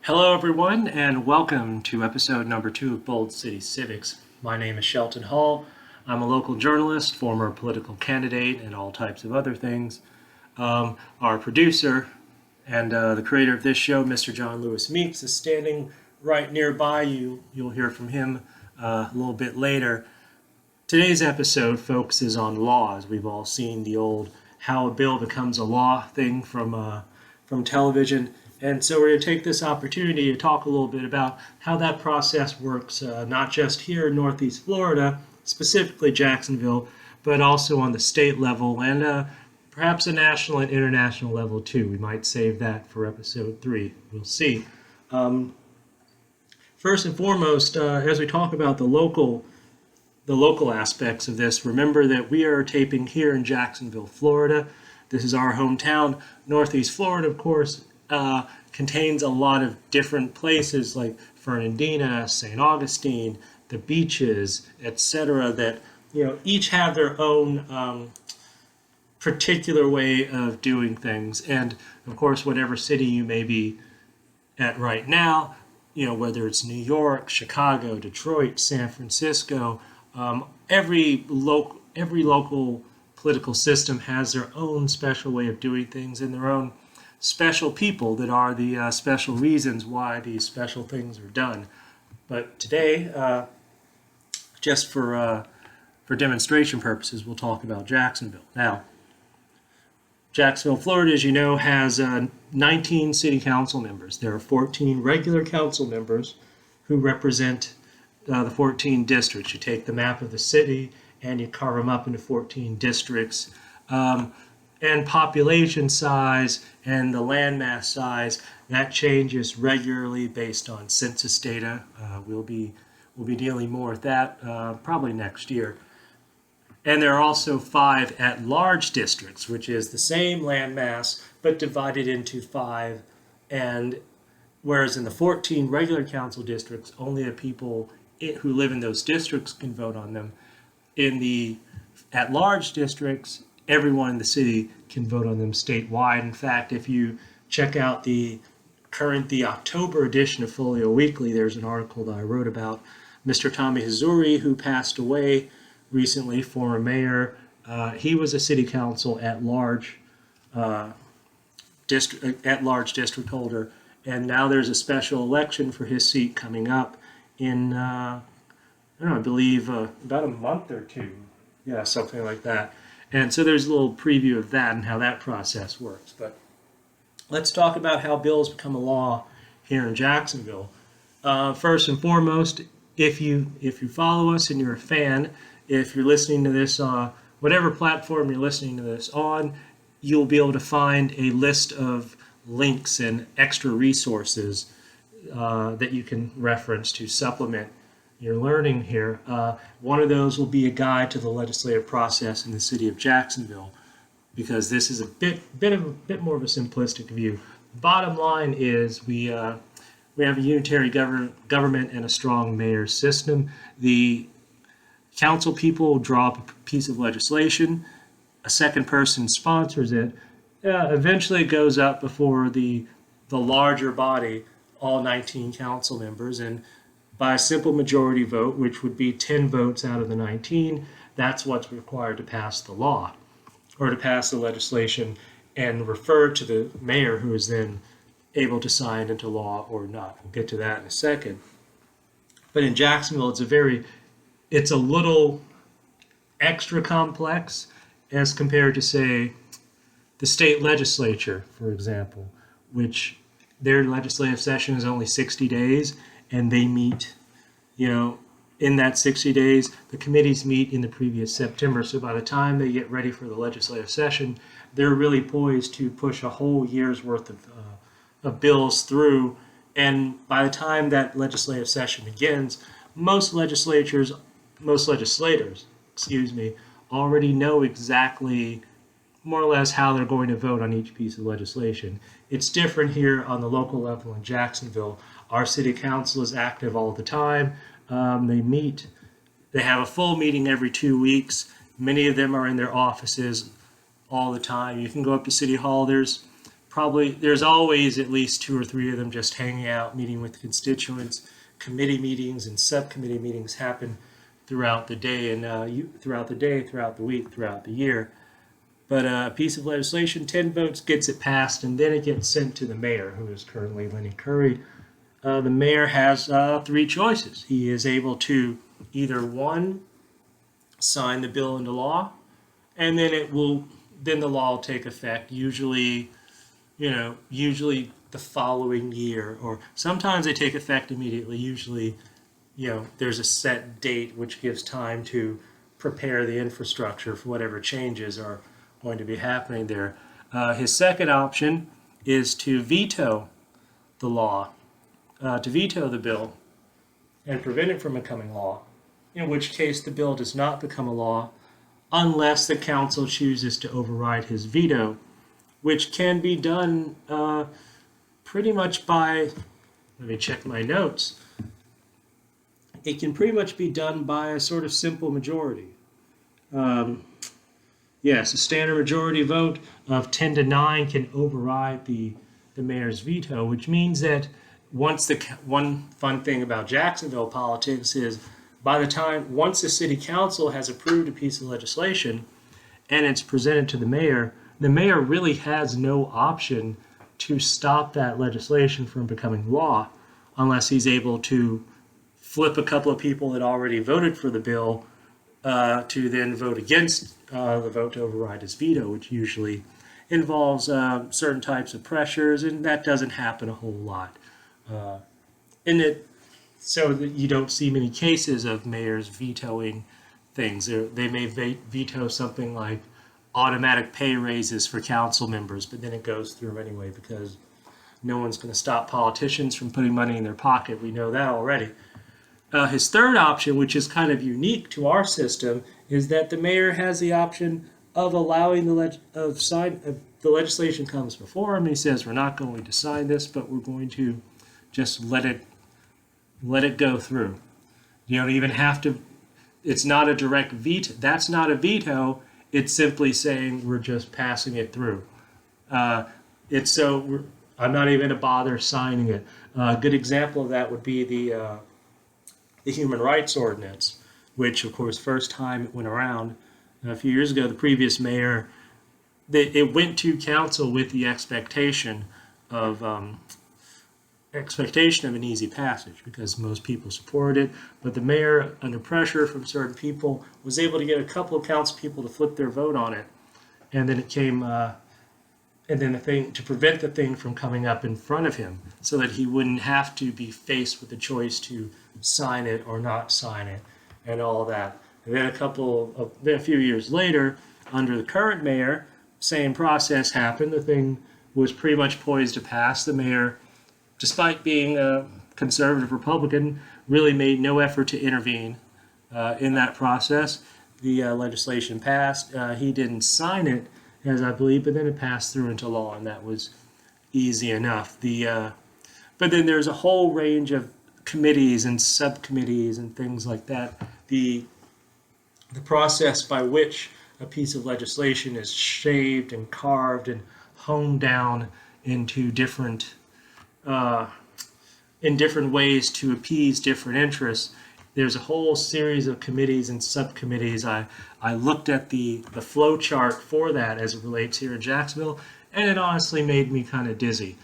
Hello, everyone, and welcome to episode number 2 of Bold City Civics. My name is Shelton Hall. I'm a local journalist, former political candidate, and all types of other things. Our producer and the creator of this show, Mr. John Lewis Meeks, is standing right nearby you. You'll hear from him a little bit later. Today's episode focuses on laws. We've all seen the old "how a bill becomes a law" thing from television. And so we're going to take this opportunity to talk a little bit about how that process works, not just here in Northeast Florida, specifically Jacksonville, but also on the state level and perhaps a national and international level too. We might save that for episode 3. We'll see. First and foremost, as we talk about the local aspects of this, remember that we are taping here in Jacksonville, Florida. This is our hometown. Northeast Florida, of course, contains a lot of different places like Fernandina, St. Augustine, the beaches, etc. that each have their own particular way of doing things. And of course, whatever city you may be at right now, whether it's New York, Chicago, Detroit, San Francisco, every local political system has their own special way of doing things and their own special people that are the special reasons why these special things are done. But today, just for demonstration purposes, we'll talk about Jacksonville. Now, Jacksonville, Florida, as you know, has 19 city council members. There are 14 regular council members who represent the 14 districts. You take the map of the city and you carve them up into 14 districts. And population size and the landmass size, that changes regularly based on census data. We'll be dealing more with that probably next year. And there are also 5 at-large districts, which is the same landmass but divided into 5. And whereas in the 14 regular council districts, only the people who live in those districts can vote on them. In the at-large districts, everyone in the city can vote on them statewide. In fact, if you check out the October edition of Folio Weekly, there's an article that I wrote about Mr. Tommy Hazuri, who passed away recently, former mayor. He was a city council at-large district holder, and now there's a special election for his seat coming up in, I believe about a month or 2. Yeah, something like that. And so there's a little preview of that and how that process works. But let's talk about how bills become a law here in Jacksonville. First and foremost, if you follow us and you're a fan, if you're listening to this on whatever platform you're listening to this on, you'll be able to find a list of links and extra resources that you can reference to supplement your learning here. One of those will be a guide to the legislative process in the city of Jacksonville, because this is a bit more of a simplistic view. Bottom line is we have a unitary government and a strong mayor system. The council people draw up a piece of legislation, a second person sponsors it, eventually it goes up before the larger body, all 19 council members, and by a simple majority vote, which would be 10 votes out of the 19, that's what's required to pass the law, or to pass the legislation and refer to the mayor, who is then able to sign into law or not. We'll get to that in a second. But in Jacksonville, it's a little extra complex as compared to, say, the state legislature, for example, which their legislative session is only 60 days, and they meet, in that 60 days. The committees meet in the previous September, so by the time they get ready for the legislative session, they're really poised to push a whole year's worth of bills through. And by the time that legislative session begins, most legislators, already know exactly more or less how they're going to vote on each piece of legislation. It's different here on the local level in Jacksonville. Our city council is active all the time. They meet. They have a full meeting every 2 weeks. Many of them are in their offices all the time. You can go up to City Hall. There's probably there's always at least 2 or 3 of them just hanging out, meeting with constituents. Committee meetings and subcommittee meetings happen throughout the day and throughout the week, throughout the year. But a piece of legislation, 10 votes gets it passed, and then it gets sent to the mayor, who is currently Lenny Curry. The mayor has 3 choices. He is able to either, one, sign the bill into law, and then the law will take effect, usually the following year, or sometimes they take effect immediately. Usually, there's a set date which gives time to prepare the infrastructure for whatever changes are going to be happening there. His second option is to veto the law, to veto the bill and prevent it from becoming law, in which case the bill does not become a law unless the council chooses to override his veto, which can be done pretty much by, let me check my notes, it can pretty much be done by a sort of simple majority. Yes, a standard majority vote of 10-9 can override the mayor's veto, which means that one fun thing about Jacksonville politics is once the city council has approved a piece of legislation and it's presented to the mayor really has no option to stop that legislation from becoming law unless he's able to flip a couple of people that already voted for the bill to then vote against the vote to override his veto, which usually involves certain types of pressures, and that doesn't happen a whole lot. So that you don't see many cases of mayors vetoing things. They may veto something like automatic pay raises for council members, but then it goes through anyway because no one's going to stop politicians from putting money in their pocket. We know that already. His third option, which is kind of unique to our system, is that the mayor has the option of allowing the legislation comes before him. He says, we're not going to sign this, but we're going to just let it go through. You don't even have to, it's not a direct veto. That's not a veto. It's simply saying we're just passing it through. I'm not even going to bother signing it. A good example of that would be the human rights ordinance, which, of course, first time it went around a few years ago, the previous mayor, it went to council with the expectation of an easy passage because most people supported it. But the mayor, under pressure from certain people, was able to get a couple of council people to flip their vote on it, and then it came. And then the thing to prevent the thing from coming up in front of him, so that he wouldn't have to be faced with the choice to sign it or not sign it, and all that. And then a few years later, under the current mayor, same process happened. The thing was pretty much poised to pass. The mayor, despite being a conservative Republican, really made no effort to intervene in that process. The legislation passed. He didn't sign it, as I believe, but then it passed through into law, and that was easy enough. But then there's a whole range of committees and subcommittees and things like that. The process by which a piece of legislation is shaved and carved and honed down into different ways to appease different interests. There's a whole series of committees and subcommittees. I looked at the flow chart for that as it relates here in Jacksonville, and it honestly made me kind of dizzy.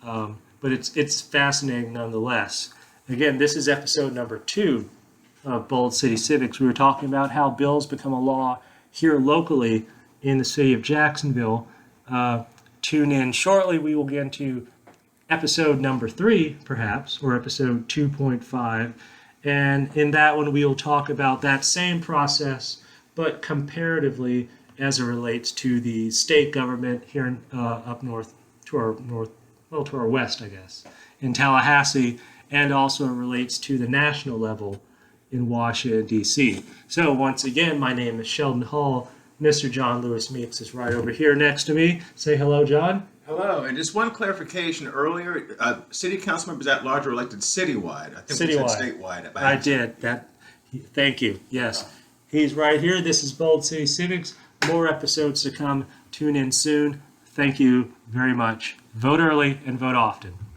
But it's fascinating nonetheless. Again, this is episode number 2 of Bold City Civics. We were talking about how bills become a law here locally in the city of Jacksonville. Tune in shortly. We will get into episode number 3, perhaps, or episode 2.5. And in that one, we will talk about that same process, but comparatively as it relates to the state government here up north, to our west, I guess, in Tallahassee, and also it relates to the national level in Washington, D.C. So once again, my name is Sheldon Hall. Mr. John Lewis Meeks is right over here next to me. Say hello, John. Hello, and just one clarification earlier, city council members at large are elected citywide. I think we said statewide. I did. Thank you. Yes. He's right here. This is Bold City Civics. More episodes to come. Tune in soon. Thank you very much. Vote early and vote often.